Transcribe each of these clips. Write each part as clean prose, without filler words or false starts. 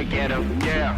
forget 'em, yeah.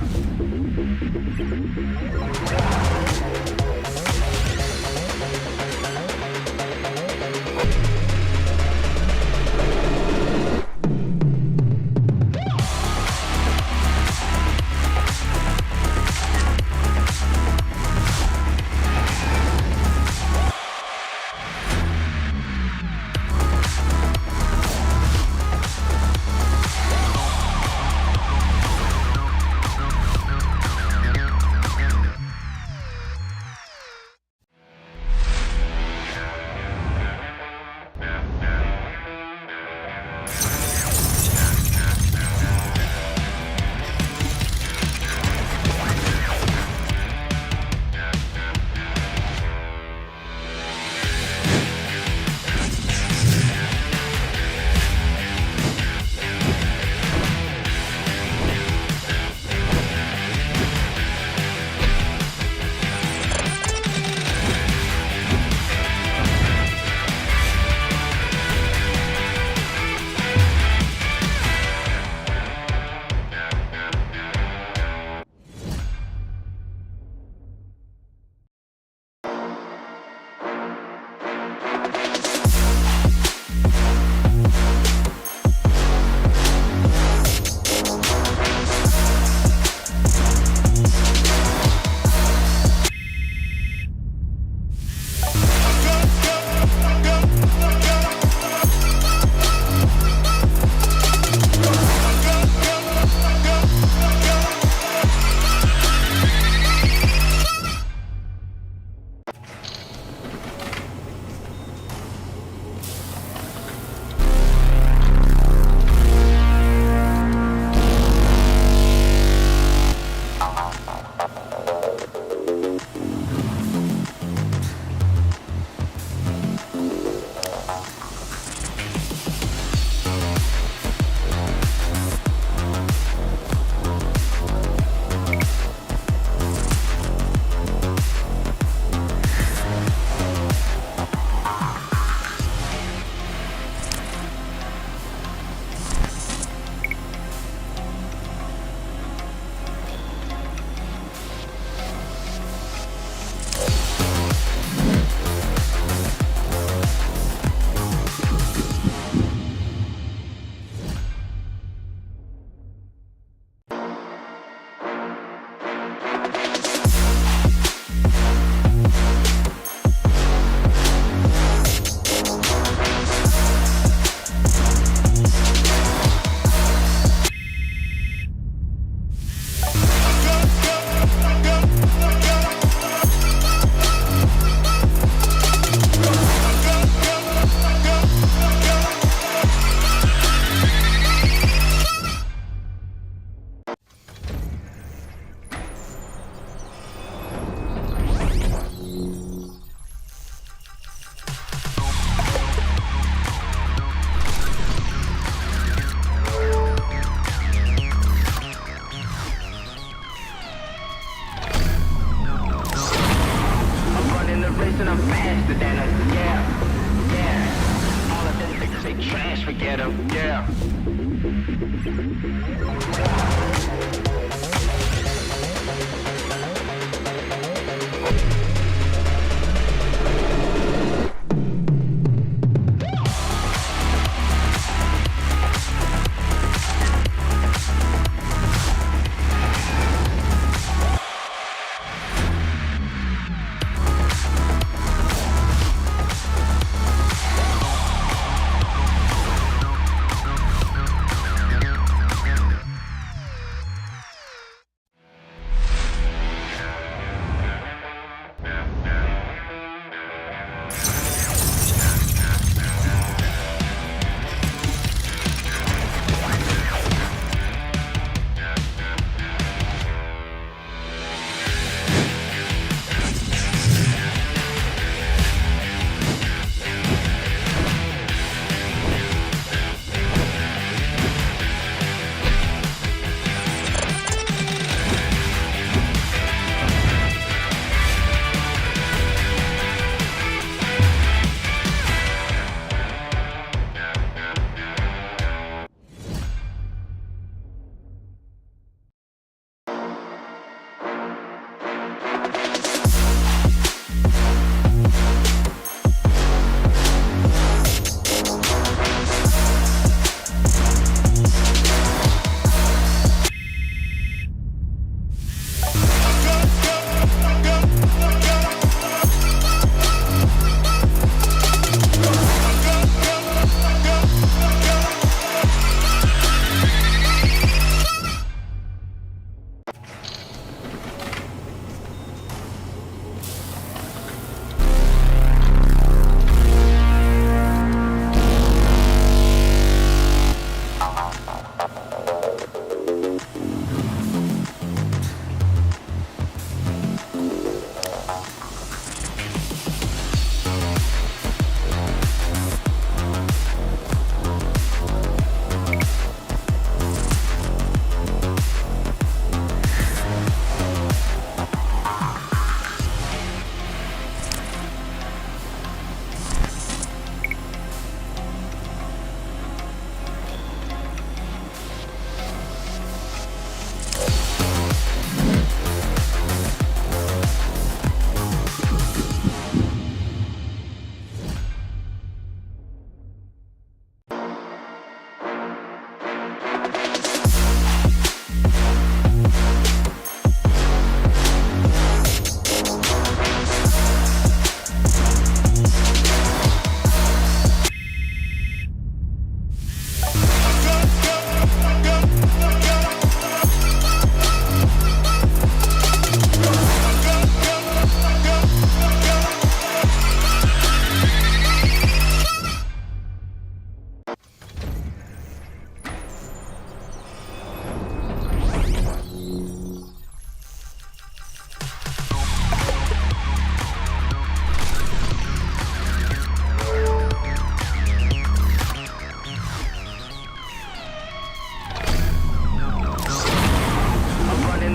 Forget 'em, yeah.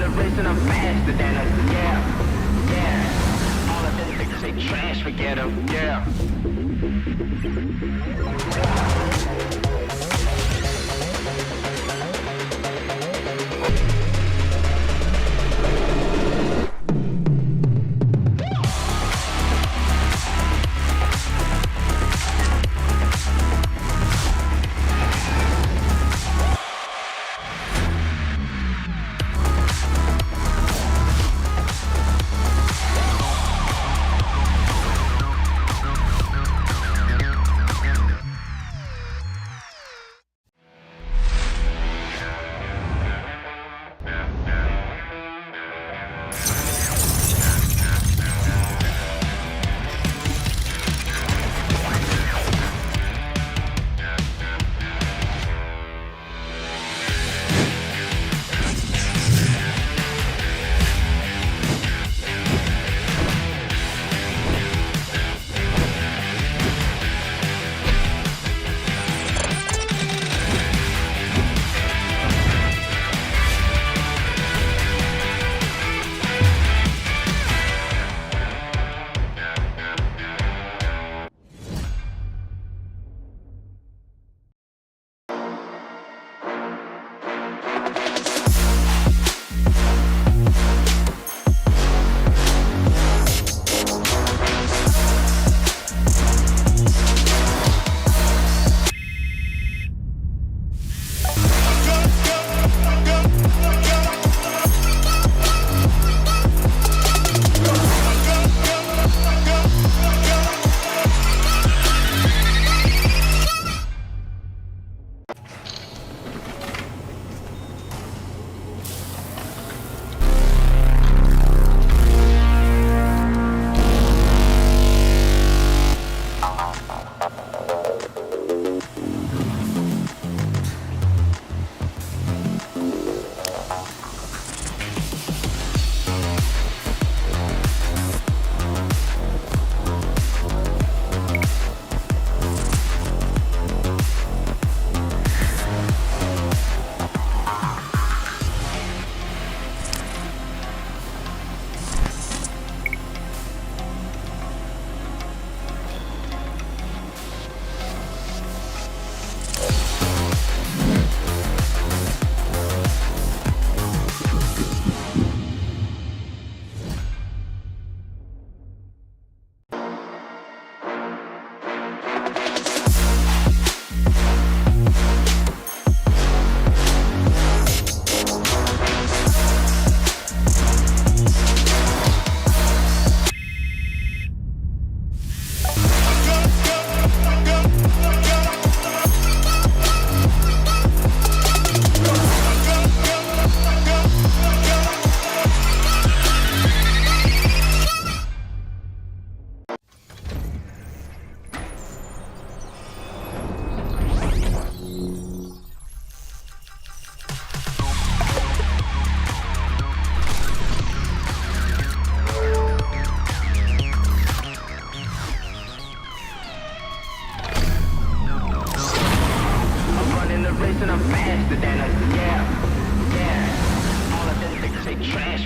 the race and I'm faster than them. Yeah, yeah. All of them niggas say trash, forget them. Yeah.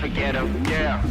Forget them, yeah.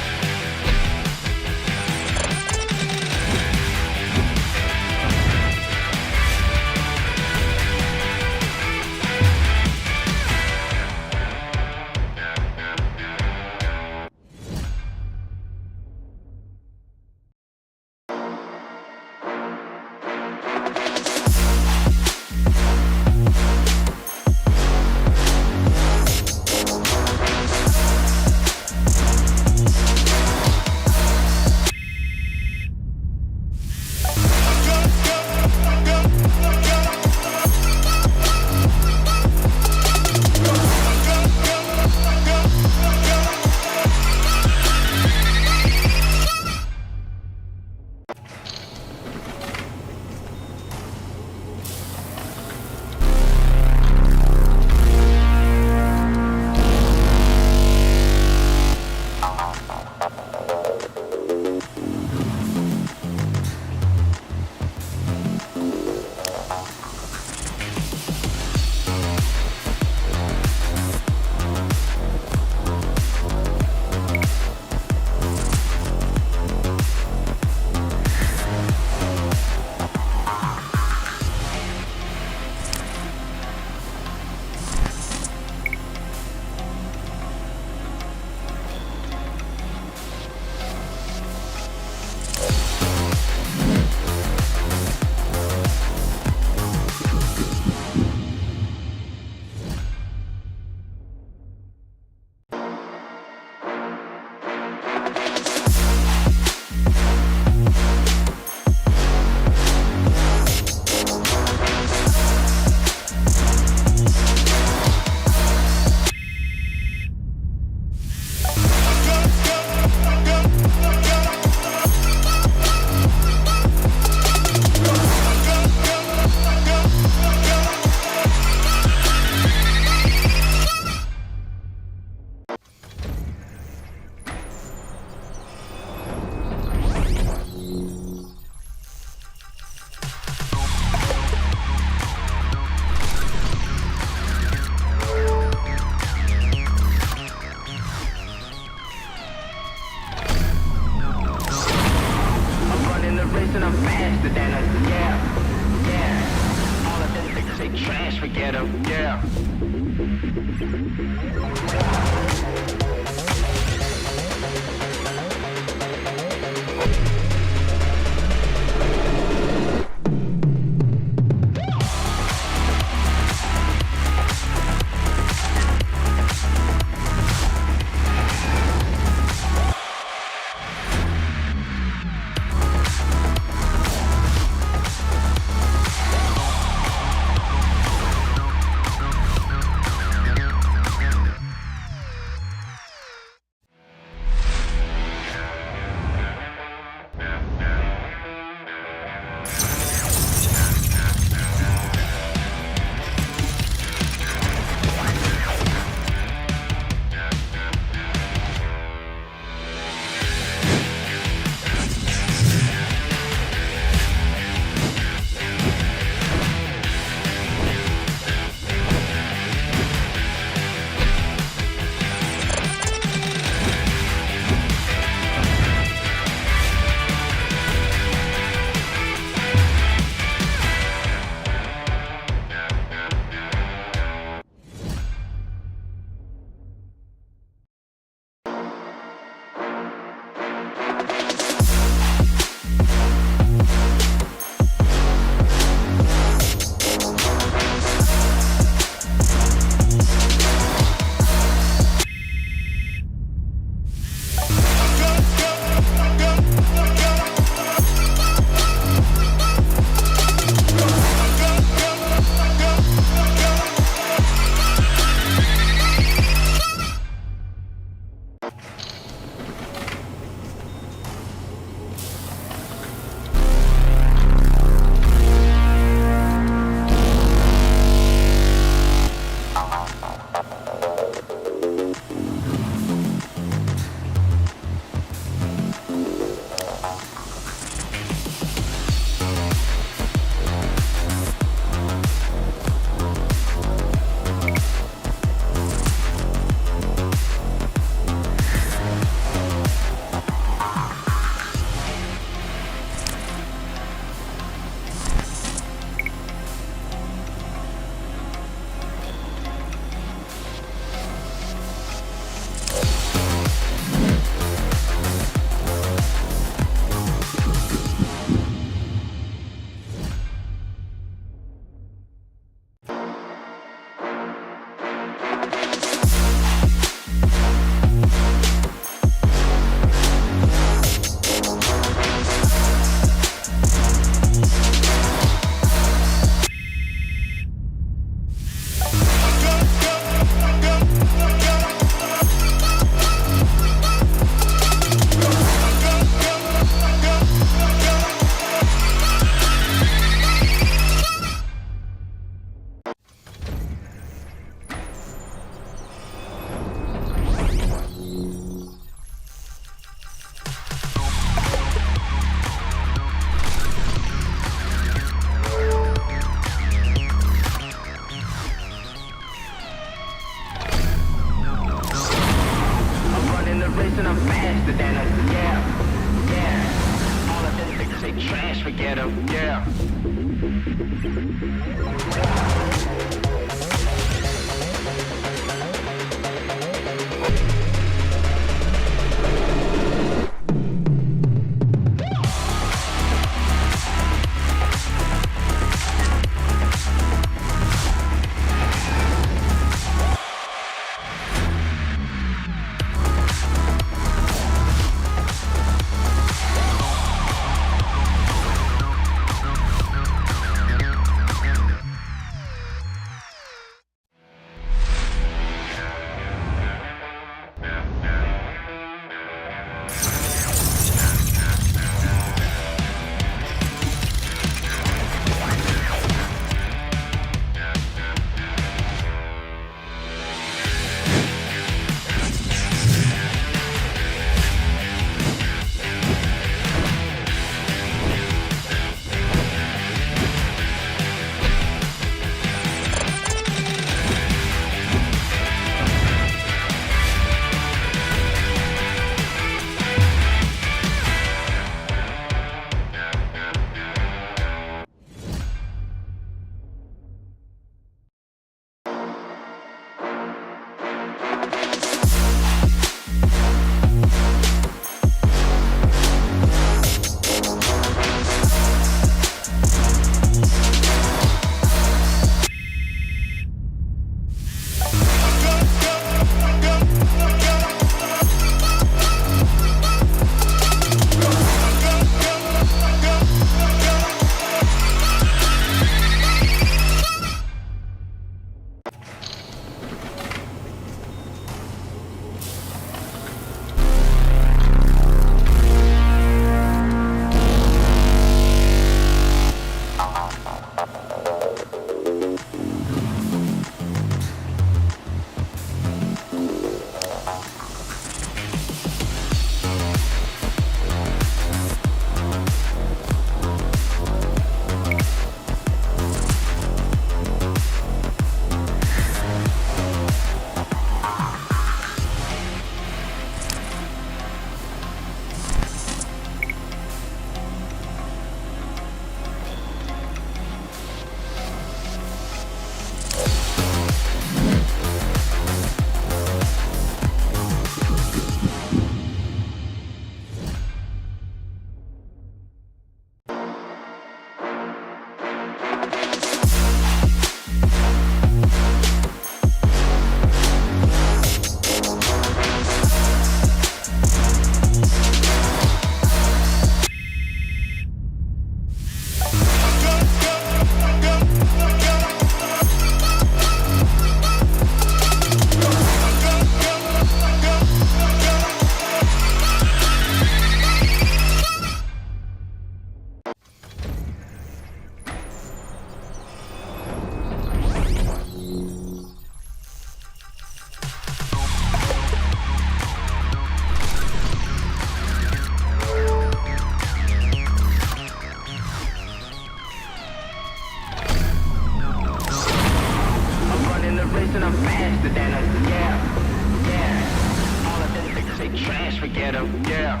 racing up faster than us, yeah, yeah. All of them niggas say trash, forget them, yeah.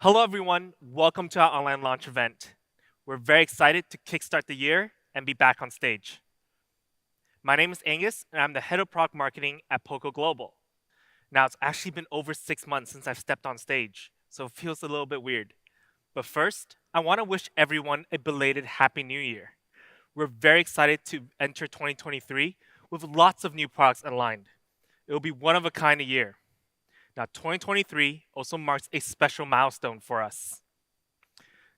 Hello, everyone. Welcome to our online launch event. We're very excited to kickstart the year and be back on stage. My name is Angus, and I'm the head of product marketing at POCO Global. Now, it's actually been over 6 months since I've stepped on stage, so it feels a little bit weird. But first, I want to wish everyone a belated Happy New Year. We're very excited to enter 2023 with lots of new products aligned. It will be one of a kind a year. Now, 2023 also marks a special milestone for us.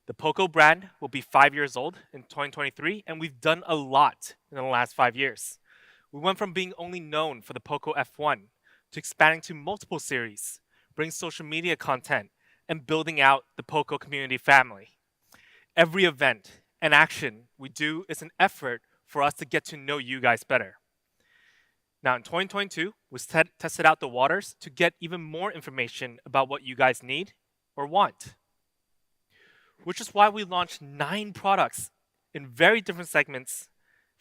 The POCO brand will be 5 years old in 2023, and we've done a lot in the last 5 years. We went from being only known for the POCO F1 to expanding to multiple series, bringing social media content, and building out the POCO community family. Every event and action we do is an effort for us to get to know you guys better. Now, in 2022, we tested out the waters to get even more information about what you guys need or want, which is why we launched 9 products in very different segments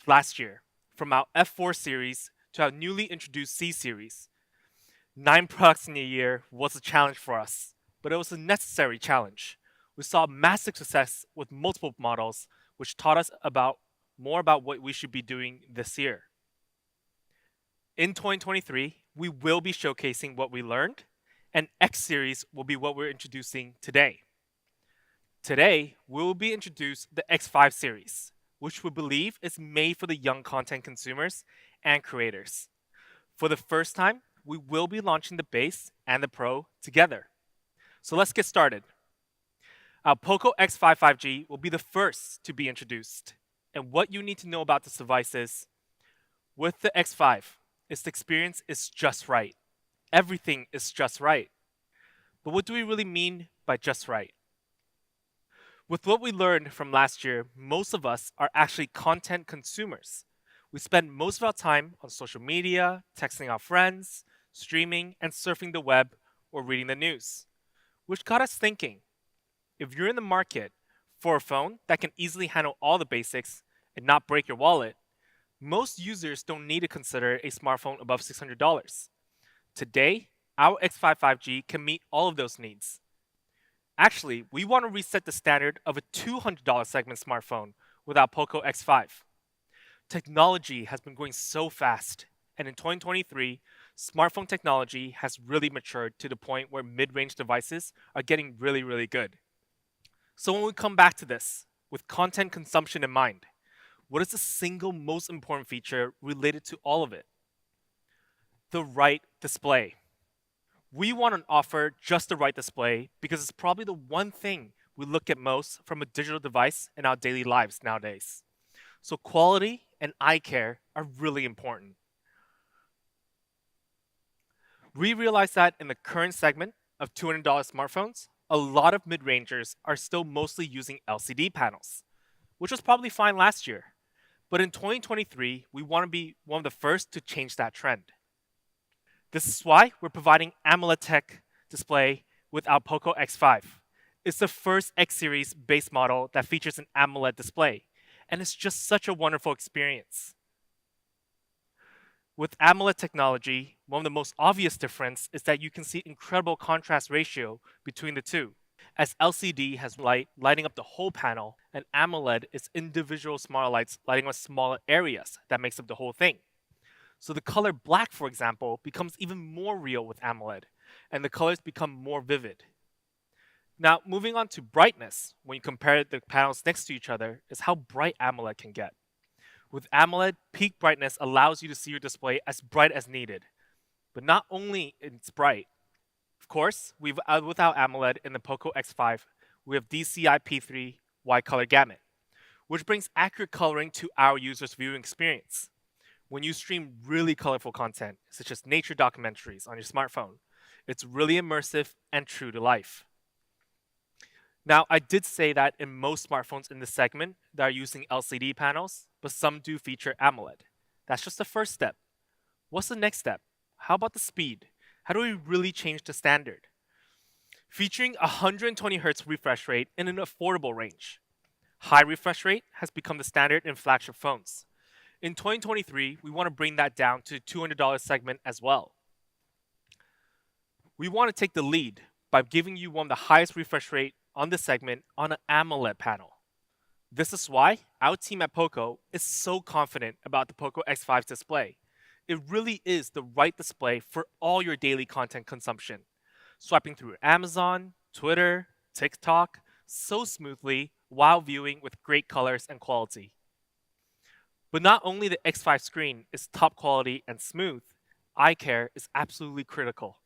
last year, from our F4 series to our newly introduced C series. 9 products in a year was a challenge for us, but it was a necessary challenge. We saw massive success with multiple models, which taught us more about what we should be doing this year. In 2023, we will be showcasing what we learned, and X series will be what we're introducing today. Today, we will be introduced the X5 series, which we believe is made for the young content consumers and creators. For the first time, we will be launching the base and the Pro together. So let's get started. Our POCO X5 5G will be the first to be introduced. And what you need to know about this device is, with the X5, its experience is just right. Everything is just right. But what do we really mean by just right? With what we learned from last year, most of us are actually content consumers. We spend most of our time on social media, texting our friends, streaming, and surfing the web or reading the news. Which got us thinking, if you're in the market for a phone that can easily handle all the basics and not break your wallet, most users don't need to consider a smartphone above $600. Today, our X5 5G can meet all of those needs. Actually, we want to reset the standard of a $200 segment smartphone with our POCO X5. Technology has been growing so fast, and in 2023, smartphone technology has really matured to the point where mid-range devices are getting really, really good. So when we come back to this, with content consumption in mind, what is the single most important feature related to all of it? The right display. We want to offer just the right display because it's probably the one thing we look at most from a digital device in our daily lives nowadays. So quality and eye care are really important. We realize that in the current segment of $200 smartphones, a lot of mid-rangers are still mostly using LCD panels, which was probably fine last year. But in 2023, we want to be one of the first to change that trend. This is why we're providing AMOLED tech display with our POCO X5. It's the first X series base model that features an AMOLED display, and it's just such a wonderful experience. With AMOLED technology, one of the most obvious difference is that you can see incredible contrast ratio between the two, as LCD has light lighting up the whole panel, and AMOLED is individual smaller lights lighting up smaller areas that makes up the whole thing. So the color black, for example, becomes even more real with AMOLED, and the colors become more vivid. Now, moving on to brightness, when you compare the panels next to each other, is how bright AMOLED can get. With AMOLED, peak brightness allows you to see your display as bright as needed. But not only it's bright, of course, with our AMOLED in the POCO X5, we have DCI P3 wide color gamut, which brings accurate coloring to our users' viewing experience. When you stream really colorful content, such as nature documentaries on your smartphone, it's really immersive and true to life. Now, I did say that in most smartphones in this segment, they are using LCD panels, but some do feature AMOLED. That's just the first step. What's the next step? How about the speed? How do we really change the standard? Featuring 120 Hz refresh rate in an affordable range. High refresh rate has become the standard in flagship phones. In 2023, we want to bring that down to $200 segment as well. We want to take the lead by giving you one of the highest refresh rate on this segment on an AMOLED panel. This is why our team at POCO is so confident about the POCO X5's display. It really is the right display for all your daily content consumption. Swiping through Amazon, Twitter, TikTok, so smoothly while viewing with great colors and quality. But not only the X5 screen is top quality and smooth, eye care is absolutely critical.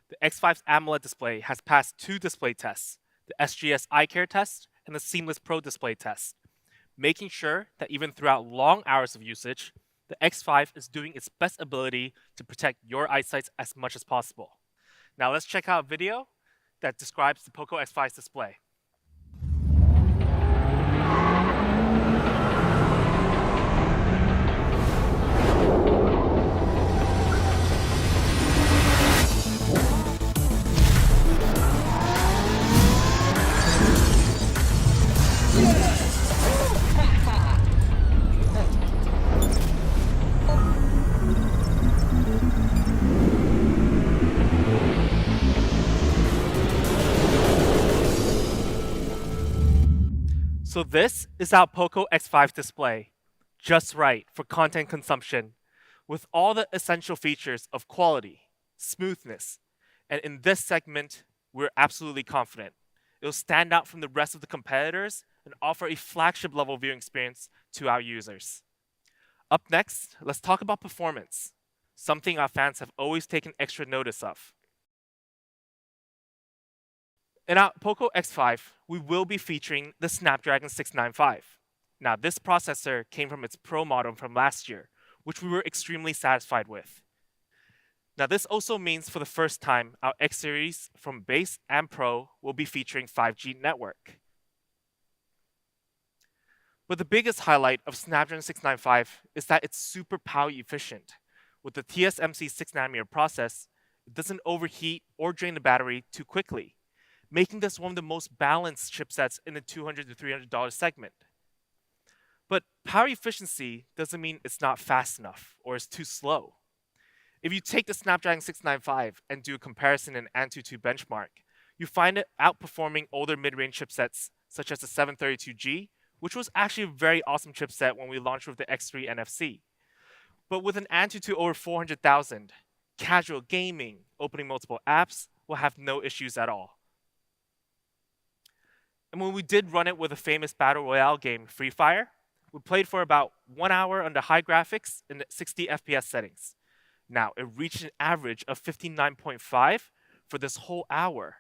The X5's AMOLED display has passed 2 display tests, the SGS Eye Care test and the Seamless Pro display test, making sure that even throughout long hours of usage, the X5 is doing its best ability to protect your eyesight as much as possible. Now let's check out a video that describes the POCO X5's display. So this is our POCO X5 display, just right for content consumption, with all the essential features of quality, smoothness, and in this segment, we're absolutely confident. It'll stand out from the rest of the competitors and offer a flagship level viewing experience to our users. Up next, let's talk about performance, something our fans have always taken extra notice of. In our POCO X5, we will be featuring the Snapdragon 695. Now, this processor came from its Pro model from last year, which we were extremely satisfied with. Now, this also means for the first time, our X series from base and Pro will be featuring 5G network. But the biggest highlight of Snapdragon 695 is that it's super power efficient. With the TSMC 6nm process, it doesn't overheat or drain the battery too quickly, making this one of the most balanced chipsets in the $200 to $300 segment. But power efficiency doesn't mean it's not fast enough or it's too slow. If you take the Snapdragon 695 and do a comparison in Antutu benchmark, you find it outperforming older mid-range chipsets such as the 732G, which was actually a very awesome chipset when we launched with the X3 NFC. But with an Antutu over 400,000, casual gaming, opening multiple apps will have no issues at all. And when we did run it with a famous battle royale game, Free Fire, we played for about 1 hour under high graphics in 60 FPS settings. Now, it reached an average of 59.5 for this whole hour,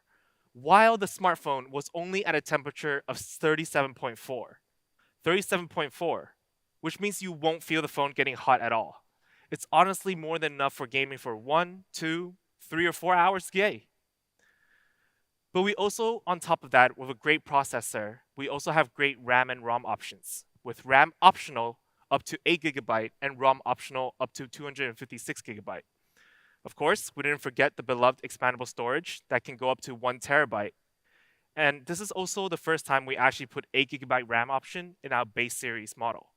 while the smartphone was only at a temperature of 37.4. 37.4, which means you won't feel the phone getting hot at all. It's honestly more than enough for gaming for 1, 2, 3, or 4 hours, yay. But we also, on top of that, with a great processor, we also have great RAM and ROM options, with RAM optional up to 8GB and ROM optional up to 256GB. Of course, we didn't forget the beloved expandable storage that can go up to 1TB. And this is also the first time we actually put 8GB RAM option in our base series model.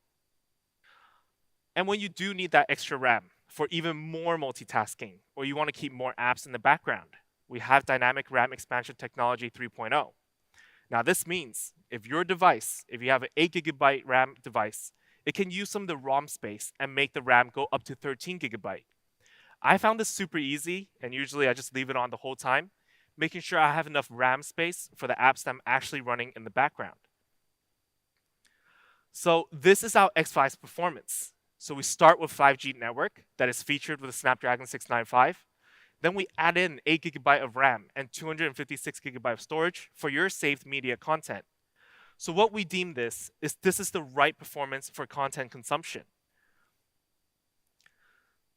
And when you do need that extra RAM for even more multitasking, or you want to keep more apps in the background, we have dynamic RAM expansion technology 3.0. Now this means if you have an 8GB RAM device, it can use some of the ROM space and make the RAM go up to 13GB. I found this super easy, and usually I just leave it on the whole time, making sure I have enough RAM space for the apps that I'm actually running in the background. So this is our X5's performance. So we start with 5G network that is featured with the Snapdragon 695. Then we add in 8GB of RAM and 256GB of storage for your saved media content. So what we deem this is the right performance for content consumption.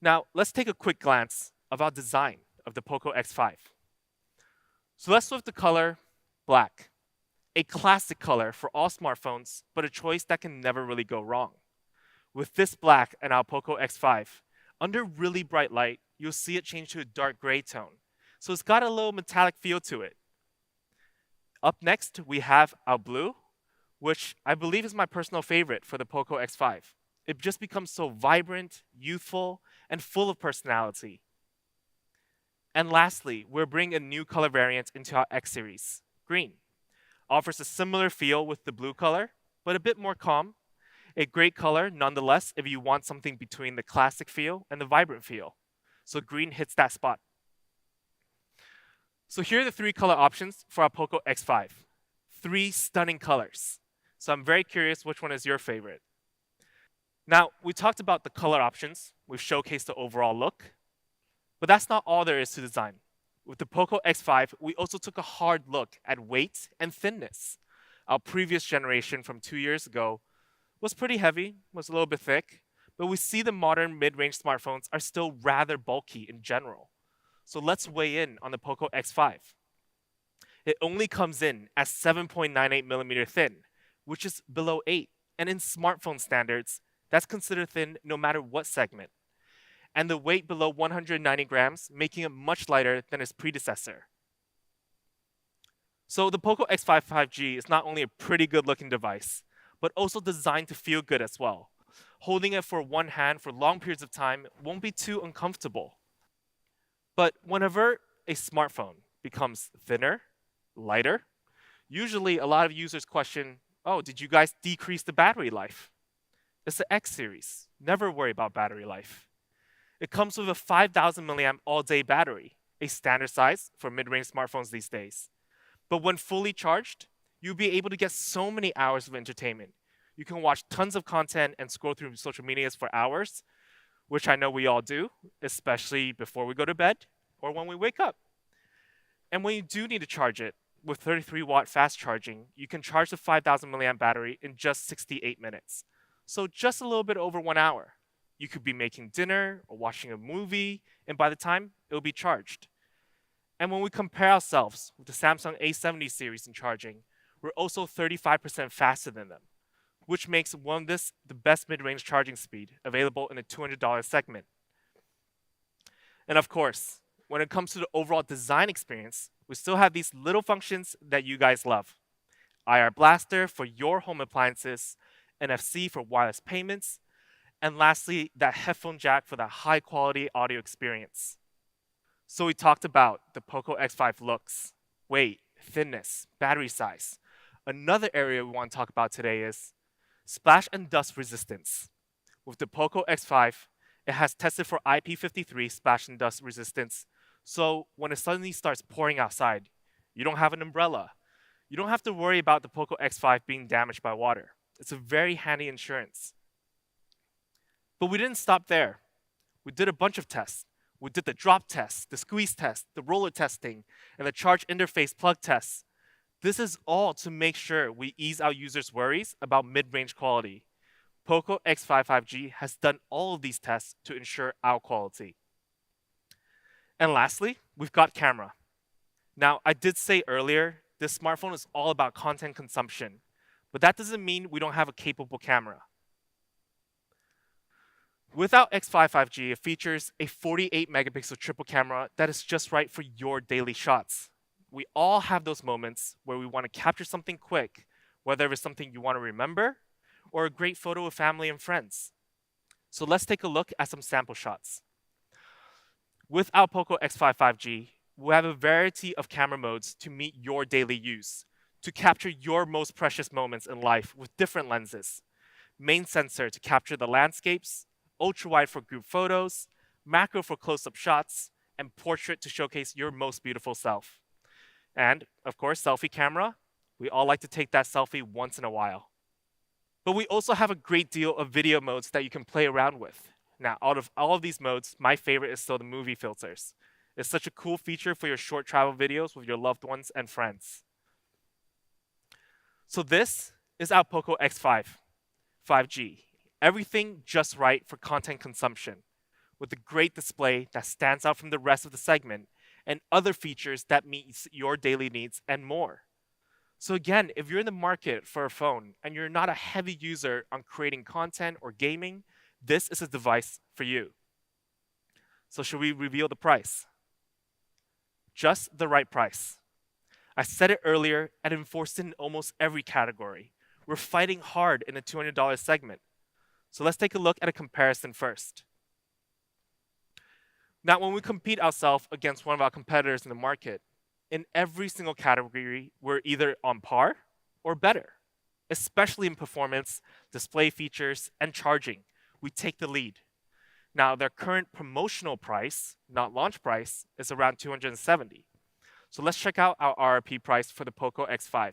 Now, let's take a quick glance of our design of the POCO X5. So let's start with the color black, a classic color for all smartphones, but a choice that can never really go wrong. With this black and our POCO X5, under really bright light, you'll see it change to a dark gray tone. So it's got a little metallic feel to it. Up next, we have our blue, which I believe is my personal favorite for the POCO X5. It just becomes so vibrant, youthful, and full of personality. And lastly, we're bringing a new color variant into our X series, green. Offers a similar feel with the blue color, but a bit more calm. A great color, nonetheless, if you want something between the classic feel and the vibrant feel. So green hits that spot. So here are the 3 color options for our POCO X5. 3 stunning colors. So I'm very curious which one is your favorite. Now, we talked about the color options. We've showcased the overall look. But that's not all there is to design. With the POCO X5, we also took a hard look at weight and thinness. Our previous generation from 2 years ago was pretty heavy, was a little bit thick, but we see the modern mid-range smartphones are still rather bulky in general. So let's weigh in on the POCO X5. It only comes in at 7.98mm thin, which is below 8, and in smartphone standards, that's considered thin no matter what segment. And the weight below 190 grams, making it much lighter than its predecessor. So the POCO X5 5G is not only a pretty good looking device, but also designed to feel good as well. Holding it for one hand for long periods of time won't be too uncomfortable. But whenever a smartphone becomes thinner, lighter, usually a lot of users question, Oh, did you guys decrease the battery life? It's the X series. Never worry about battery life. It comes with a 5,000 milliamp all-day battery, a standard size for mid-range smartphones these days. But when fully charged, you'll be able to get so many hours of entertainment. You can watch tons of content and scroll through social medias for hours, which I know we all do, especially before we go to bed or when we wake up. And when you do need to charge it, with 33-watt fast charging, you can charge the 5,000 milliamp battery in just 68 minutes. So just a little bit over 1 hour. You could be making dinner or watching a movie, and by the time, it'll be charged. And when we compare ourselves with the Samsung A70 series in charging, we're also 35% faster than them, which makes this the best mid-range charging speed available in the $200 segment. And of course, when it comes to the overall design experience, we still have these little functions that you guys love. IR Blaster for your home appliances, NFC for wireless payments, and lastly, that headphone jack for that high-quality audio experience. So we talked about the POCO X5 looks, weight, thinness, battery size. Another area we want to talk about today is splash and dust resistance. With the POCO X5, it has tested for IP53 splash and dust resistance. So when it suddenly starts pouring outside, you don't have an umbrella. You don't have to worry about the POCO X5 being damaged by water. It's a very handy insurance. But we didn't stop there. We did a bunch of tests. We did the drop test, the squeeze test, the roller testing, and the charge interface plug tests. This is all to make sure we ease our users' worries about mid-range quality. POCO X5 5G has done all of these tests to ensure our quality. And lastly, we've got camera. Now, I did say earlier, this smartphone is all about content consumption, but that doesn't mean we don't have a capable camera. With our X5 5G, it features a 48 megapixel triple camera that is just right for your daily shots. We all have those moments where we want to capture something quick, whether it's something you want to remember or a great photo of family and friends. So let's take a look at some sample shots. With our POCO X5 5G, we have a variety of camera modes to meet your daily use, to capture your most precious moments in life with different lenses. Main sensor to capture the landscapes, ultra-wide for group photos, macro for close-up shots, and portrait to showcase your most beautiful self. And, of course, selfie camera. We all like to take that selfie once in a while. But we also have a great deal of video modes that you can play around with. Now, out of all of these modes, my favorite is still the movie filters. It's such a cool feature for your short travel videos with your loved ones and friends. So this is our POCO X5 5G. Everything just right for content consumption, with a great display that stands out from the rest of the segment and other features that meet your daily needs and more. So again, if you're in the market for a phone and you're not a heavy user on creating content or gaming, this is a device for you. So should we reveal the price? Just the right price. I said it earlier and enforced it in almost every category. We're fighting hard in the $200 segment. So let's take a look at a comparison first. Now, when we compete ourselves against one of our competitors in the market, in every single category, we're either on par or better, especially in performance, display features, and charging. We take the lead. Now, their current promotional price, not launch price, is around $270. So let's check out our RRP price for the POCO X5.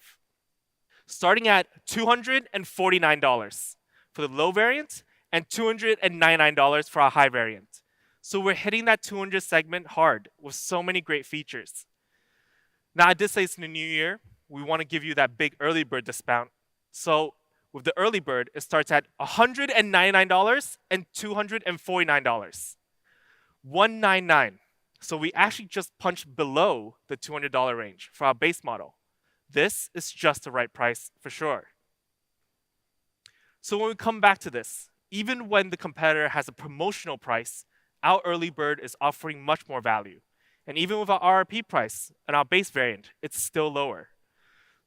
Starting at $249 for the low variant and $299 for our high variant. So we're hitting that 200 segment hard with so many great features. Now, I did say it's in the new year. We want to give you that big early bird discount. So with the early bird, it starts at $199 and $249. $199. So we actually just punched below the $200 range for our base model. This is just the right price for sure. So when we come back to this, even when the competitor has a promotional price, our early bird is offering much more value. And even with our RRP price and our base variant, it's still lower.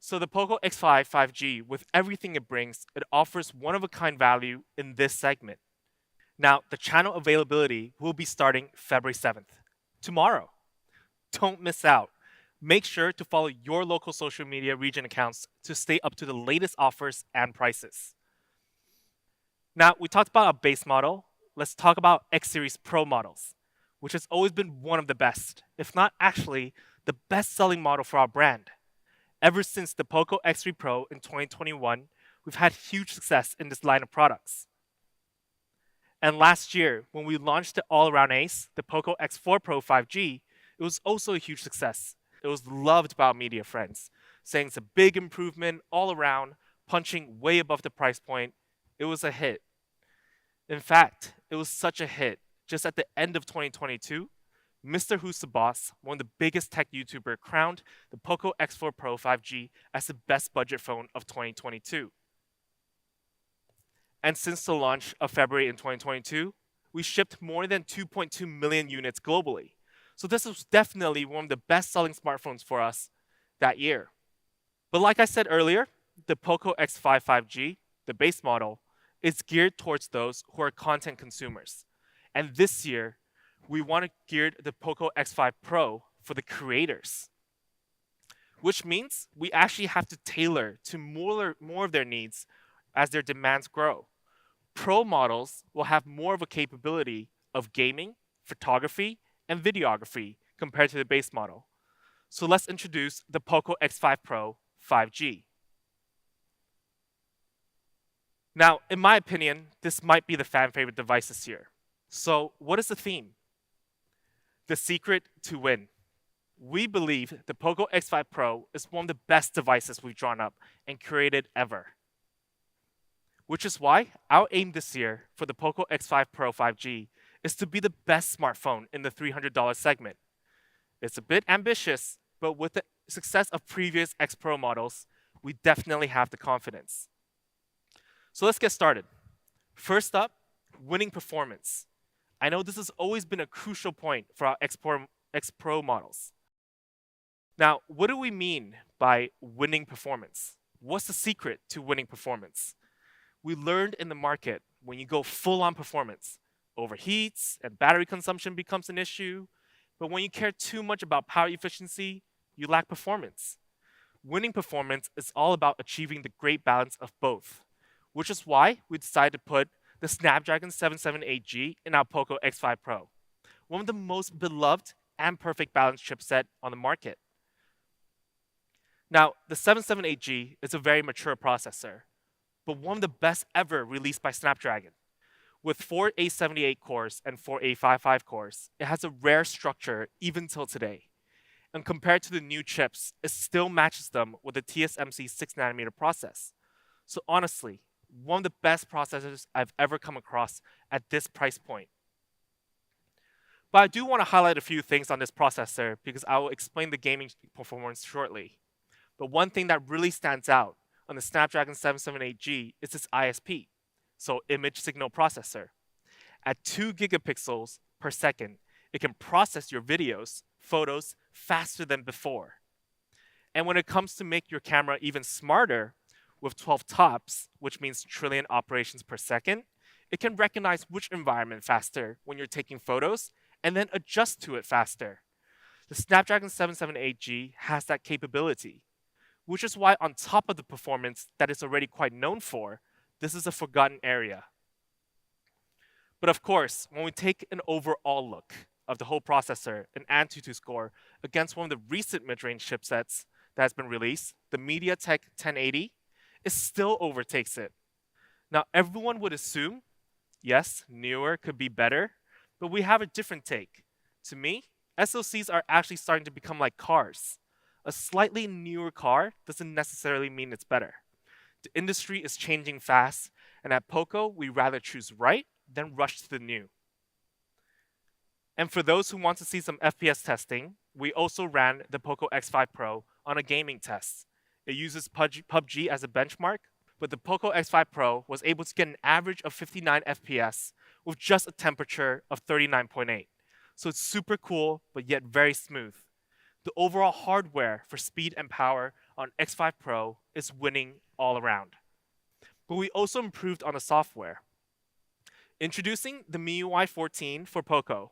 So the POCO X5 5G, with everything it brings, it offers one-of-a-kind value in this segment. Now, the channel availability will be starting February 7th, tomorrow. Don't miss out. Make sure to follow your local social media region accounts to stay up to the latest offers and prices. Now, we talked about our base model. Let's talk about X Series Pro models, which has always been one of the best, if not actually the best-selling model for our brand. Ever since the POCO X3 Pro in 2021, we've had huge success in this line of products. And last year, when we launched the all-around ace, the POCO X4 Pro 5G, it was also a huge success. It was loved by our media friends, saying it's a big improvement all around, punching way above the price point. It was a hit. In fact, it was such a hit. Just at the end of 2022, Mr. Who's the Boss, one of the biggest tech YouTuber, crowned the POCO X4 Pro 5G as the best budget phone of 2022. And since the launch of February in 2022, we shipped more than 2.2 million units globally. So this was definitely one of the best-selling smartphones for us that year. But like I said earlier, the POCO X5 5G, the base model, is geared towards those who are content consumers. And this year, we want to gear the POCO X5 Pro for the creators, which means we actually have to tailor to more of their needs as their demands grow. Pro models will have more of a capability of gaming, photography, and videography compared to the base model. So let's introduce the POCO X5 Pro 5G. Now, in my opinion, this might be the fan favorite device this year. So what is the theme? The secret to win. We believe the POCO X5 Pro is one of the best devices we've drawn up and created ever. Which is why our aim this year for the POCO X5 Pro 5G is to be the best smartphone in the $300 segment. It's a bit ambitious, but with the success of previous X Pro models, we definitely have the confidence. So let's get started. First up, winning performance. I know this has always been a crucial point for our X Pro models. Now, what do we mean by winning performance? What's the secret to winning performance? We learned in the market when you go full on performance, overheats and battery consumption becomes an issue. But when you care too much about power efficiency, you lack performance. Winning performance is all about achieving the great balance of both, which is why we decided to put the Snapdragon 778G in our POCO X5 Pro, one of the most beloved and perfect balanced chipset on the market. Now, the 778G is a very mature processor, but one of the best ever released by Snapdragon. With 4 A78 cores and 4 A55 cores, it has a rare structure even till today. And compared to the new chips, it still matches them with the TSMC 6nm process. So honestly, one of the best processors I've ever come across at this price point. But I do want to highlight a few things on this processor because I will explain the gaming performance shortly. But one thing that really stands out on the Snapdragon 778G is its ISP, so image signal processor. At 2 gigapixels per second, it can process your videos, photos faster than before. And when it comes to make your camera even smarter, with 12 TOPS, which means trillion operations per second, it can recognize which environment faster when you're taking photos and then adjust to it faster. The Snapdragon 778G has that capability, which is why on top of the performance that it's already quite known for, this is a forgotten area. But of course, when we take an overall look of the whole processor and Antutu score against one of the recent mid-range chipsets that has been released, the MediaTek 1080, it still overtakes it. Now, everyone would assume, yes, newer could be better, but we have a different take. To me, SoCs are actually starting to become like cars. A slightly newer car doesn't necessarily mean it's better. The industry is changing fast, and at POCO, we rather choose right than rush to the new. And for those who want to see some FPS testing, we also ran the POCO X5 Pro on a gaming test. It uses PUBG as a benchmark, but the POCO X5 Pro was able to get an average of 59 FPS with just a temperature of 39.8. So it's super cool, but yet very smooth. The overall hardware for speed and power on X5 Pro is winning all around. But we also improved on the software. Introducing the MIUI 14 for POCO.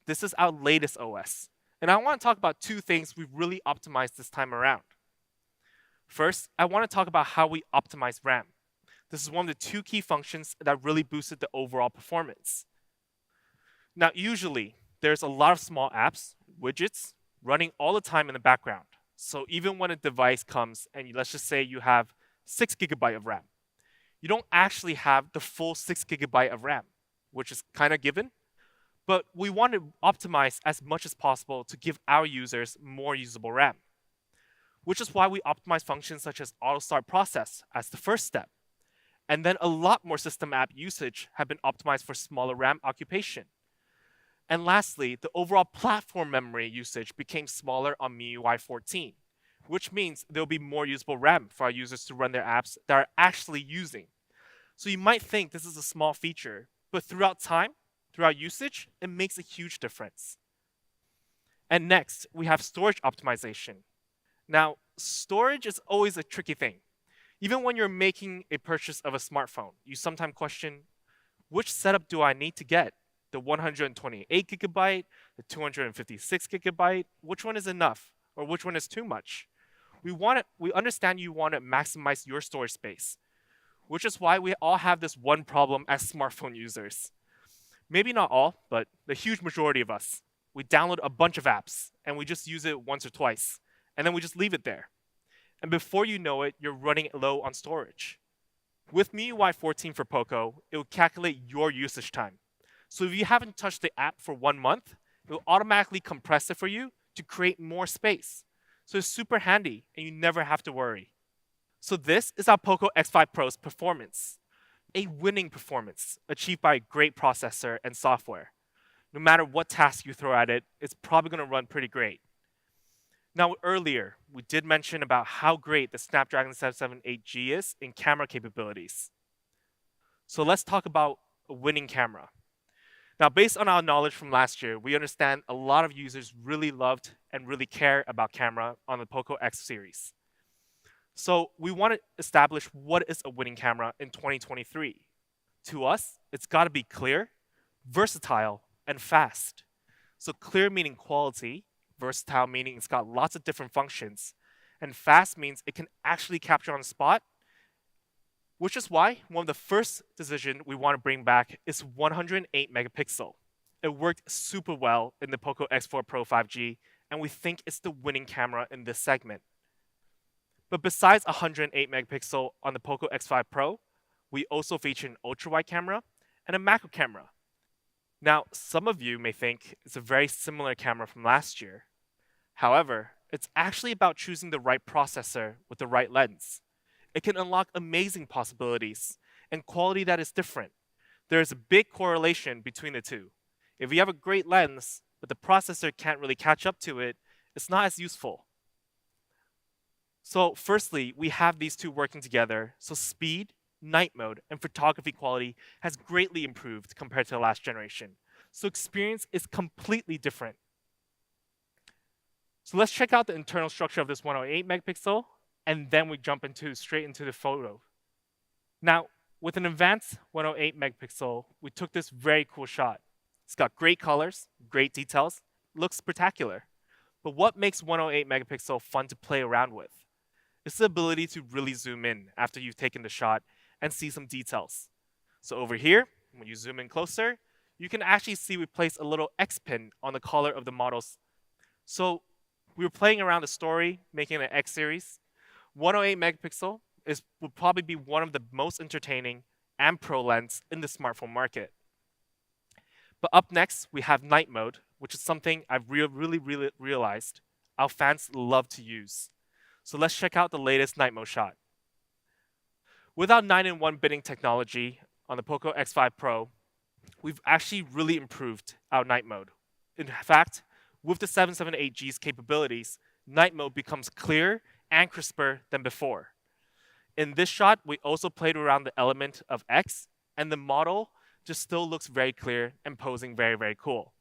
This is our latest OS, And I want to talk about two things we've really optimized this time around. First, I want to talk about how we optimize RAM. This is one of the two key functions that really boosted the overall performance. Now, usually, there's a lot of small apps, widgets, running all the time in the background. So even when a device comes and let's just say you have 6 GB of RAM, you don't actually have the full 6 GB of RAM, which is kind of given. But we want to optimize as much as possible to give our users more usable RAM, which is why we optimize functions such as auto start process as the first step. And then a lot more system app usage have been optimized for smaller RAM occupation. And lastly, the overall platform memory usage became smaller on MIUI 14, which means there'll be more usable RAM for our users to run their apps that are actually using. So you might think this is a small feature, but throughout time, throughout usage, it makes a huge difference. And next, we have storage optimization. Now, storage is always a tricky thing. Even when you're making a purchase of a smartphone, you sometimes question, which setup do I need to get? The 128 gigabyte, the 256 gigabyte, which one is enough? Or which one is too much? We understand you want to maximize your storage space, which is why we all have this one problem as smartphone users. Maybe not all, but the huge majority of us. We download a bunch of apps and we just use it once or twice, and then we just leave it there. And before you know it, you're running low on storage. With MIUI 14 for POCO, it will calculate your usage time. So if you haven't touched the app for 1 month, it will automatically compress it for you to create more space. So it's super handy and you never have to worry. So this is our POCO X5 Pro's performance. A winning performance achieved by a great processor and software. No matter what task you throw at it, it's probably going to run pretty great. Now earlier, we did mention about how great the Snapdragon 778G is in camera capabilities. So let's talk about a winning camera. Now, based on our knowledge from last year, we understand a lot of users really loved and really care about camera on the POCO X series. So we want to establish what is a winning camera in 2023. To us, it's got to be clear, versatile, and fast. So clear meaning quality, versatile meaning it's got lots of different functions, and fast means it can actually capture on the spot, which is why one of the first decisions we want to bring back is 108 megapixel. It worked super well in the POCO X4 Pro 5G, and we think it's the winning camera in this segment. But besides 108 megapixel on the POCO X5 Pro, we also feature an ultra-wide camera and a macro camera. Now, some of you may think it's a very similar camera from last year. However, it's actually about choosing the right processor with the right lens. It can unlock amazing possibilities and quality that is different. There is a big correlation between the two. If you have a great lens, but the processor can't really catch up to it, it's not as useful. So firstly, we have these two working together, so speed, night mode, and photography quality has greatly improved compared to the last generation. So experience is completely different. So let's check out the internal structure of this 108 megapixel, and then we jump straight into the photo. Now, with an advanced 108 megapixel, we took this very cool shot. It's got great colors, great details, looks spectacular. But what makes 108 megapixel fun to play around with? It's the ability to really zoom in after you've taken the shot and see some details. So over here, when you zoom in closer, you can actually see we placed a little X pin on the collar of the models. So we were playing around the story, making an X series. 108 megapixel would probably be one of the most entertaining and pro lens in the smartphone market. But up next, we have night mode, which is something I've really realized our fans love to use. So let's check out the latest night mode shot. With our 9-in-1 bidding technology on the POCO X5 Pro, we've actually really improved our night mode. In fact, with the 778G's capabilities, night mode becomes clearer and crisper than before. In this shot, we also played around the element of X, and the model just still looks very clear and posing very cool.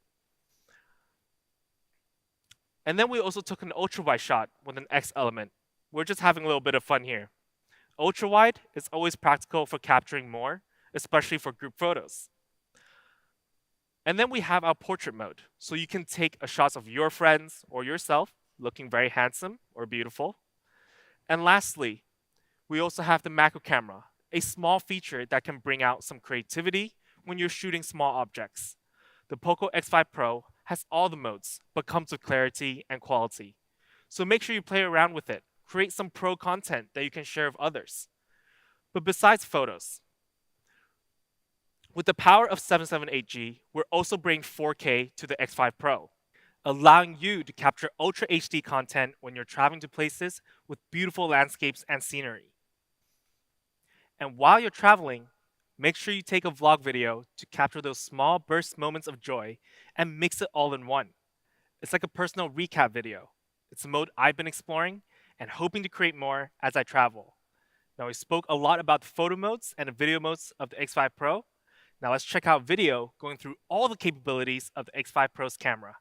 And then we also took an ultra-wide shot with an X element. We're just having a little bit of fun here. Ultra-wide is always practical for capturing more, especially for group photos. And then we have our portrait mode. So you can take a shots of your friends or yourself looking very handsome or beautiful. And lastly, we also have the macro camera, a small feature that can bring out some creativity when you're shooting small objects. The POCO X5 Pro has all the modes, but comes with clarity and quality. So make sure you play around with it. Create some pro content that you can share with others. But besides photos, with the power of 778G, we're also bringing 4K to the X5 Pro, allowing you to capture Ultra HD content when you're traveling to places with beautiful landscapes and scenery. And while you're traveling, make sure you take a vlog video to capture those small burst moments of joy and mix it all in one. It's like a personal recap video. It's a mode I've been exploring and hoping to create more as I travel. Now, we spoke a lot about the photo modes and the video modes of the X5 Pro. Now let's check out video going through all the capabilities of the X5 Pro's camera.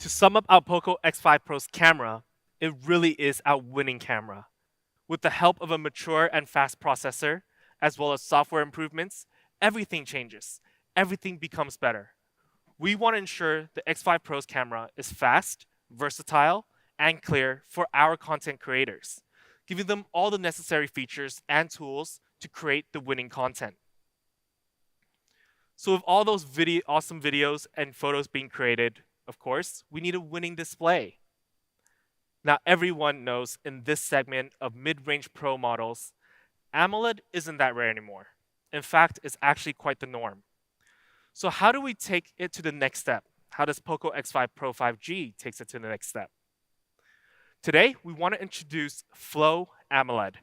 To sum up our POCO X5 Pro's camera, it really is our winning camera. With the help of a mature and fast processor, as well as software improvements, everything changes. Everything becomes better. We want to ensure the X5 Pro's camera is fast, versatile, and clear for our content creators, giving them all the necessary features and tools to create the winning content. So with all those awesome videos and photos being created, of course, we need a winning display. Now, everyone knows in this segment of mid-range Pro models, AMOLED isn't that rare anymore. In fact, it's actually quite the norm. So how do we take it to the next step? How does POCO X5 Pro 5G takes it to the next step? Today, we want to introduce Flow AMOLED,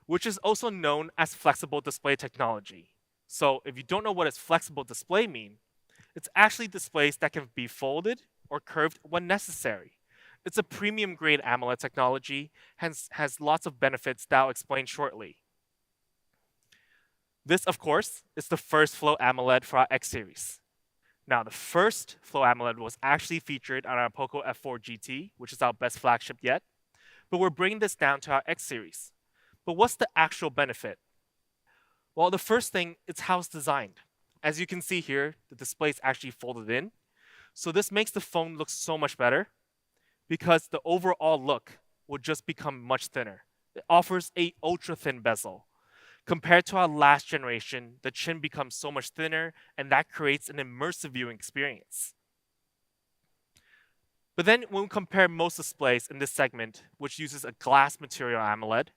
which is also known as flexible display technology. So if you don't know what does flexible display mean, it's actually displays that can be folded or curved when necessary. It's a premium grade AMOLED technology, hence has lots of benefits that I'll explain shortly. This, of course, is the first Flow AMOLED for our X series. Now, the first Flow AMOLED was actually featured on our POCO F4 GT, which is our best flagship yet, but we're bringing this down to our X series. But what's the actual benefit? Well, the first thing is how it's designed. As you can see here, the display is actually folded in. So this makes the phone look so much better because the overall look will just become much thinner. It offers a ultra thin bezel. Compared to our last generation, the chin becomes so much thinner and that creates an immersive viewing experience. But then when we compare most displays in this segment, which uses a glass material AMOLED,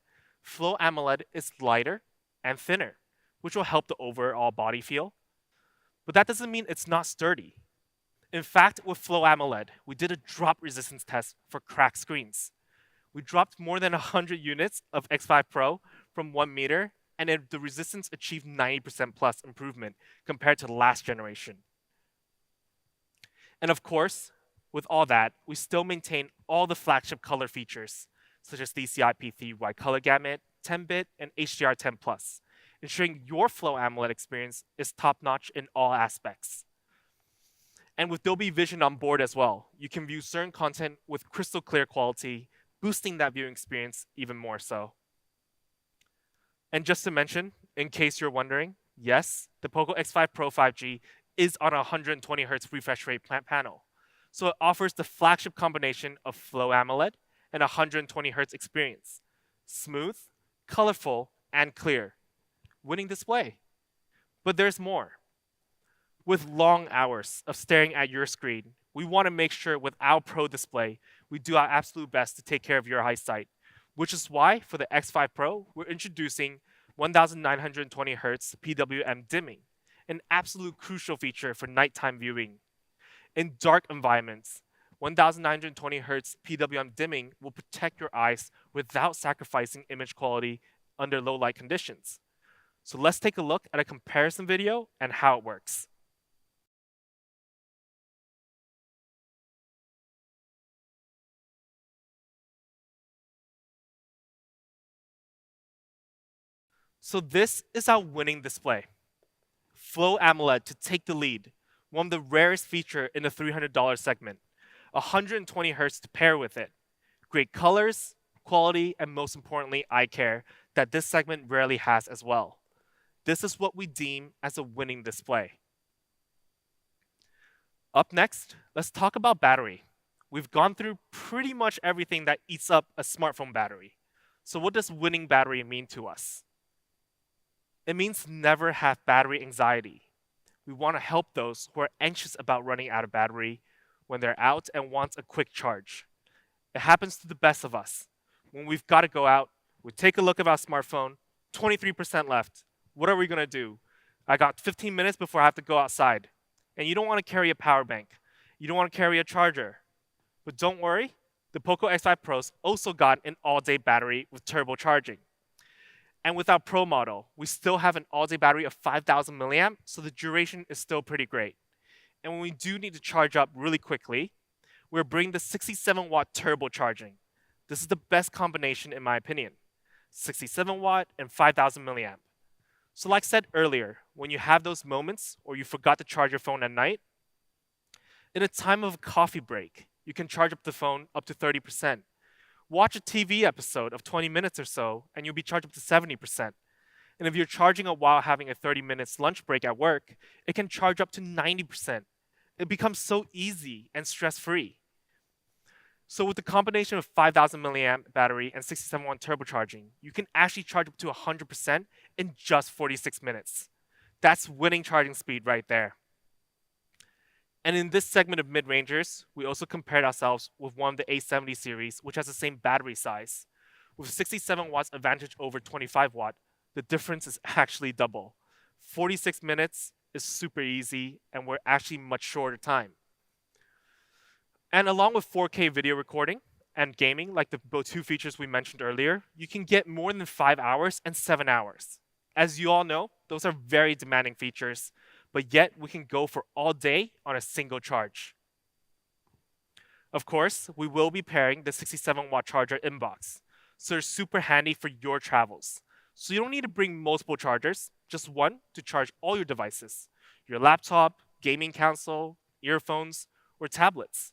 Flow AMOLED is lighter and thinner, which will help the overall body feel. But that doesn't mean it's not sturdy. In fact, with Flow AMOLED, we did a drop resistance test for cracked screens. We dropped more than 100 units of X5 Pro from 1 meter, and the resistance achieved 90% plus improvement compared to the last generation. And of course, with all that, we still maintain all the flagship color features, such as DCI-P3 wide color gamut, 10-bit, and HDR10+, ensuring your Flow AMOLED experience is top-notch in all aspects. And with Dolby Vision on board as well, you can view certain content with crystal clear quality, boosting that viewing experience even more so. And just to mention, in case you're wondering, yes, the POCO X5 Pro 5G is on a 120 Hz refresh rate panel. So it offers the flagship combination of Flow AMOLED and 120 Hz experience. Smooth, colorful, and clear. Winning display. But there's more. With long hours of staring at your screen, we want to make sure with our Pro display, we do our absolute best to take care of your eyesight, which is why for the X5 Pro, we're introducing 1920 Hz PWM dimming, an absolute crucial feature for nighttime viewing. In dark environments, 1920 Hz PWM dimming will protect your eyes without sacrificing image quality under low light conditions. So let's take a look at a comparison video and how it works. So this is our winning display. Flow AMOLED to take the lead, one of the rarest feature in the $300 segment. 120 Hz to pair with it. Great colors, quality, and most importantly, eye care that this segment rarely has as well. This is what we deem as a winning display. Up next, let's talk about battery. We've gone through pretty much everything that eats up a smartphone battery. So what does winning battery mean to us? It means never have battery anxiety. We want to help those who are anxious about running out of battery when they're out and want a quick charge. It happens to the best of us. When we've got to go out, we take a look at our smartphone, 23% left. What are we going to do? I got 15 minutes before I have to go outside. And you don't want to carry a power bank. You don't want to carry a charger. But don't worry, the POCO X5 Pros also got an all-day battery with turbo charging. And with our Pro model, we still have an all-day battery of 5,000 milliamp, so the duration is still pretty great. And when we do need to charge up really quickly, we're bringing the 67-watt turbo charging. This is the best combination in my opinion. 67 watt and 5,000 milliamp. So like I said earlier, when you have those moments or you forgot to charge your phone at night, in a time of a coffee break, you can charge up the phone up to 30%. Watch a TV episode of 20 minutes or so, and you'll be charged up to 70%. And if you're charging it while having a 30 minutes lunch break at work, it can charge up to 90%. It becomes so easy and stress-free. So with the combination of 5,000 milliamp battery and 67 watt turbocharging, you can actually charge up to 100% in just 46 minutes. That's winning charging speed right there. And in this segment of mid-rangers, we also compared ourselves with one of the A70 series, which has the same battery size. With 67 watts advantage over 25 watt, the difference is actually double. 46 minutes is super easy, and we're actually much shorter time. And along with 4K video recording and gaming, like the two features we mentioned earlier, you can get more than 5 hours and 7 hours. As you all know, those are very demanding features, but yet we can go for all day on a single charge. Of course, we will be pairing the 67 watt charger in box, so it's super handy for your travels. So you don't need to bring multiple chargers, just one to charge all your devices, your laptop, gaming console, earphones, or tablets.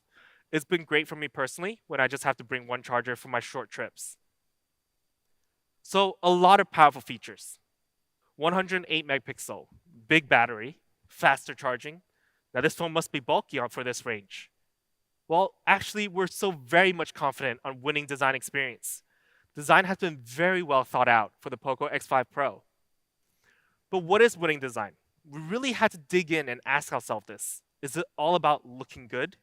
It's been great for me personally when I just have to bring one charger for my short trips. So a lot of powerful features. 108 megapixel, big battery, faster charging. Now this phone must be bulky for this range. Well, actually, we're so very much confident on winning design experience. Design has been very well thought out for the POCO X5 Pro. But what is winning design? We really had to dig in and ask ourselves this. Is it all about looking good?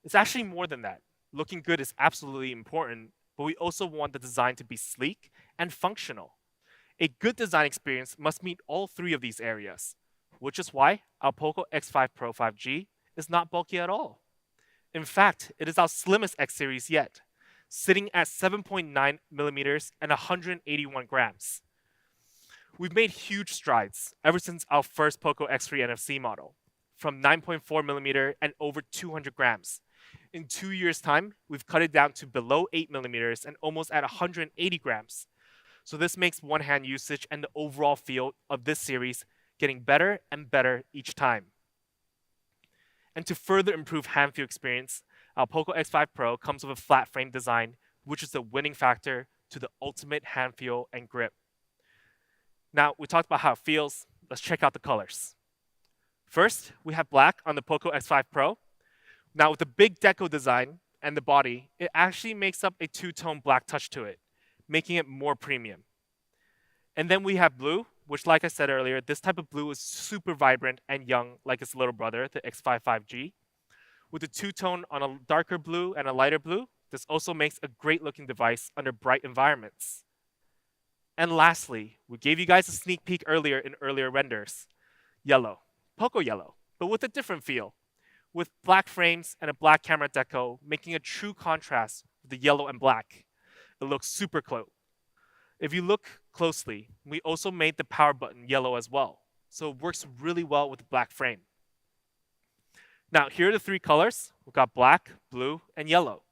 It's actually more than that. Looking good is absolutely important, but we also want the design to be sleek and functional. A good design experience must meet all three of these areas, which is why our POCO X5 Pro 5G is not bulky at all. In fact, it is our slimmest X series yet, sitting at 7.9 millimeters and 181 grams. We've made huge strides ever since our first POCO X3 NFC model, from 9.4 millimeter and over 200 grams. In 2 years' time, we've cut it down to below 8 millimeters and almost at 180 grams. So this makes one-hand usage and the overall feel of this series getting better and better each time. And to further improve hand feel experience, our POCO X5 Pro comes with a flat frame design, which is the winning factor to the ultimate hand feel and grip. Now, we talked about how it feels. Let's check out the colors. First, we have black on the POCO X5 Pro. Now, with the big deco design and the body, it actually makes up a two-tone black touch to it, making it more premium. And then we have blue, which like I said earlier, this type of blue is super vibrant and young like its little brother, the X5 5G. With a two-tone on a darker blue and a lighter blue, this also makes a great looking device under bright environments. And lastly, we gave you guys a sneak peek earlier in earlier renders. Yellow, POCO yellow, but with a different feel. With black frames and a black camera deco, making a true contrast with the yellow and black. It looks super close. If you look closely, we also made the power button yellow as well, so it works really well with the black frame. Now, here are the three colors. We've got black, blue, and yellow.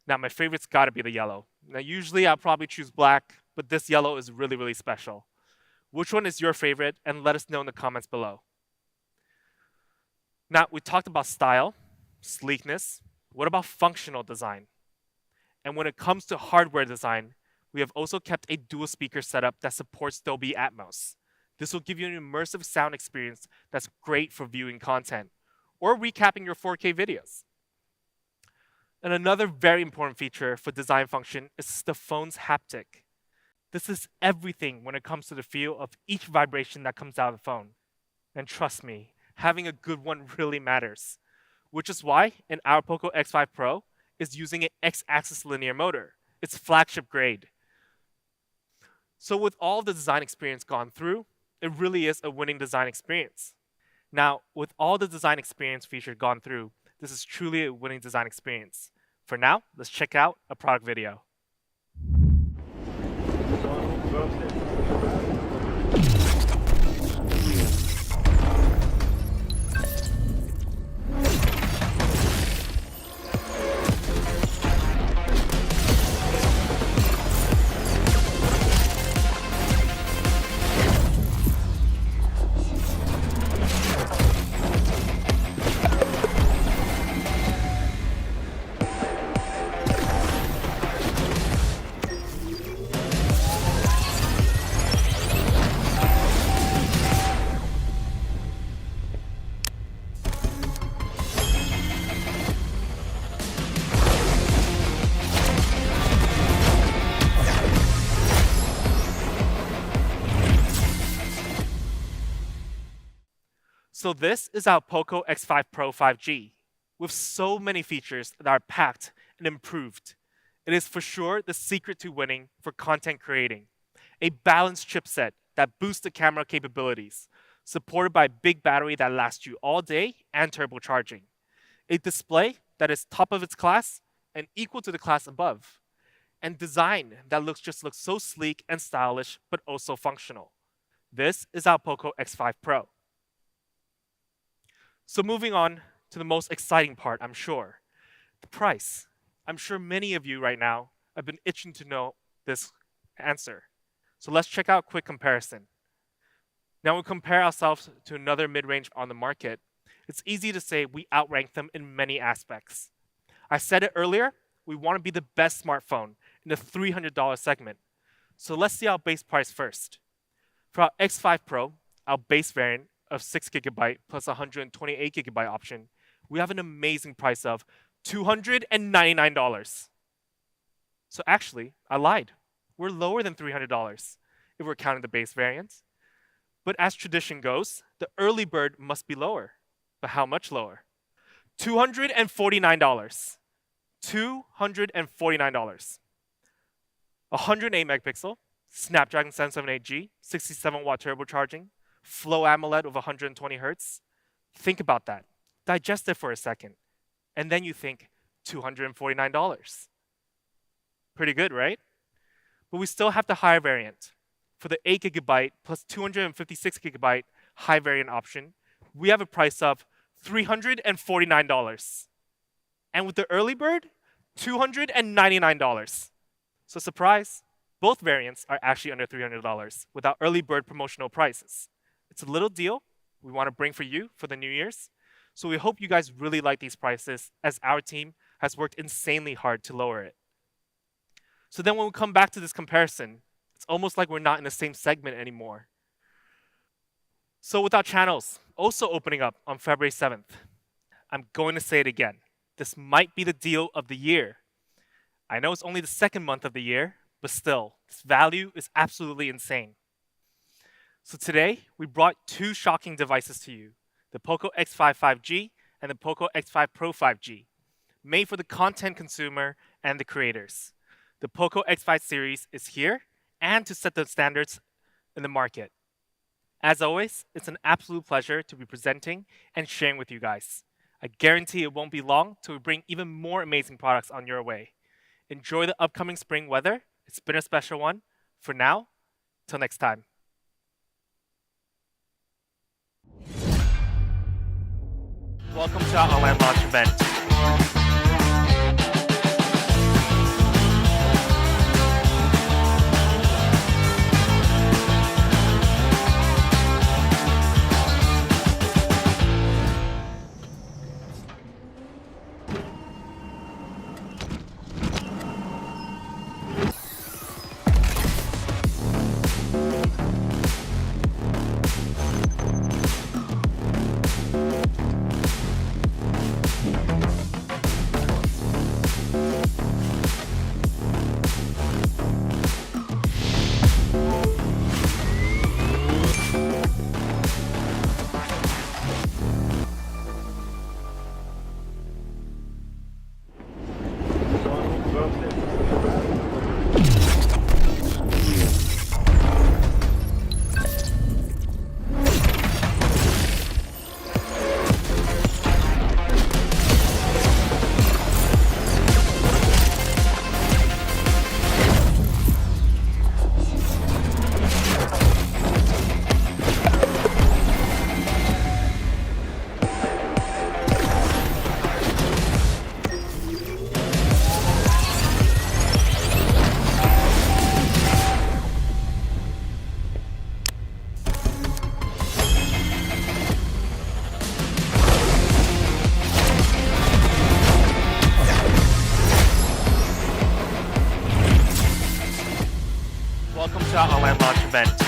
Now, my favorite's gotta be the yellow. Now, usually I'll probably choose black, but this yellow is really, really special. Which one is your favorite? And let us know in the comments below. Now, we talked about style, sleekness. What about functional design? And when it comes to hardware design, we have also kept a dual speaker setup that supports Dolby Atmos. This will give you an immersive sound experience that's great for viewing content or recapping your 4K videos. And another very important feature for design function is the phone's haptic. This is everything when it comes to the feel of each vibration that comes out of the phone. And trust me, having a good one really matters. Which is why in our POCO X5 Pro is using an X-axis linear motor. It's flagship grade. So with all the design experience gone through, it really is a winning design experience. Now, with all the design experience feature gone through, this is truly a winning design experience. For now, let's check out a product video. So this is our POCO X5 Pro 5G. With so many features that are packed and improved, it is for sure the secret to winning for content creating. A balanced chipset that boosts the camera capabilities, supported by a big battery that lasts you all day and turbocharging. A display that is top of its class and equal to the class above. And design that looks so sleek and stylish, but also functional. This is our POCO X5 Pro. So moving on to the most exciting part, I'm sure. The price. I'm sure many of you right now have been itching to know this answer. So let's check out a quick comparison. Now we compare ourselves to another mid-range on the market. It's easy to say we outrank them in many aspects. I said it earlier, we want to be the best smartphone in the $300 segment. So let's see our base price first. For our X5 Pro, our base variant of 6GB plus 128GB option, we have an amazing price of $299. So actually, I lied. We're lower than $300 if we're counting the base variant. But as tradition goes, the early bird must be lower. But how much lower? $249. $249. 108 megapixel, Snapdragon 778G, 67-watt turbocharging, Flow AMOLED of 120 Hz. Think about that. Digest it for a second. And then you think $249. Pretty good, right? But we still have the higher variant. For the 8GB plus 256GB high variant option, we have a price of $349. And with the early bird, $299. So surprise, both variants are actually under $300 with our early bird promotional prices. It's a little deal we want to bring for you for the New Year's. So we hope you guys really like these prices as our team has worked insanely hard to lower it. So then when we come back to this comparison, it's almost like we're not in the same segment anymore. So with our channels also opening up on February 7th, I'm going to say it again. This might be the deal of the year. I know it's only the second month of the year, but still, this value is absolutely insane. So today, we brought two shocking devices to you, the POCO X5 5G and the POCO X5 Pro 5G, made for the content consumer and the creators. The POCO X5 series is here and to set the standards in the market. As always, it's an absolute pleasure to be presenting and sharing with you guys. I guarantee it won't be long till we bring even more amazing products on your way. Enjoy the upcoming spring weather. It's been a special one. For now, till next time. Welcome to our online launch event. Welcome to our online launch event.